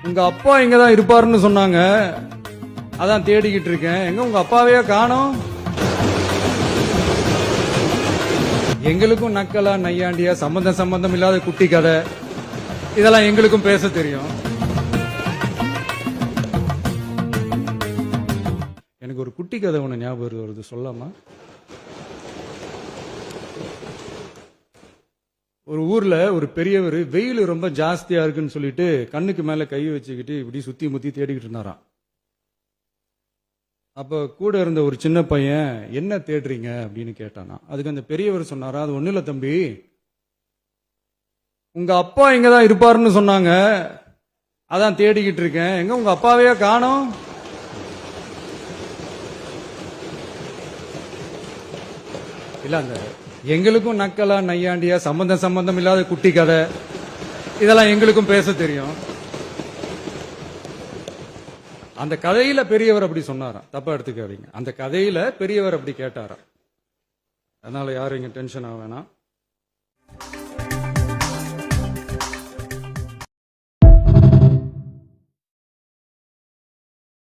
உங்க அப்பா இங்கதான் இருப்பாருன்னு சொன்னாங்க, அதான் தேடிக்கிட்டு இருக்கேன். எங்க உங்க அப்பாவையே காணோம். எங்களுக்கும் நக்கலா நையாண்டியா சம்பந்தம் இல்லாத குட்டி கதை இதெல்லாம் எங்களுக்கும் பேச தெரியும். எனக்கு ஒரு குட்டி கதை ஒண்ணு ஞாபகம் வருது, சொல்லாமா? ஒரு ஊர்ல ஒரு பெரியவர் வெயில் ரொம்ப ஜாஸ்தியா இருக்குன்னு சொல்லிட்டு கண்ணுக்கு மேல கை வச்சுக்கிட்டு இப்படி சுத்தி முத்தி தேடிக்கிட்டு இருந்தாராம். அப்ப கூட இருந்த ஒரு சின்ன பையன், என்ன தேடுறீங்க அப்படின்னு கேட்டானா. அதுக்கு அந்த பெரியவர் சொன்னாரா, அது ஒண்ணு இல்ல தம்பி, உங்க அப்பா இங்கதான் இருப்பாருன்னு சொன்னாங்க, அதான் தேடிக்கிட்டு இருக்கேன். எங்க உங்க அப்பாவையே காணோம். இல்ல அந்த எங்களுக்கும் நக்கலா நையாண்டியா சம்பந்தம் இல்லாத குட்டி கதை இதெல்லாம் எங்களுக்கும் பேச தெரியும். அந்த கதையில பெரியவர் அப்படி சொன்னாராம், தப்பா எடுத்துக்காதீங்க. அந்த கதையில பெரியவர் அப்படி கேட்டாராம். அதனால யாரும் இங்க டென்ஷன் ஆக வேணாம்.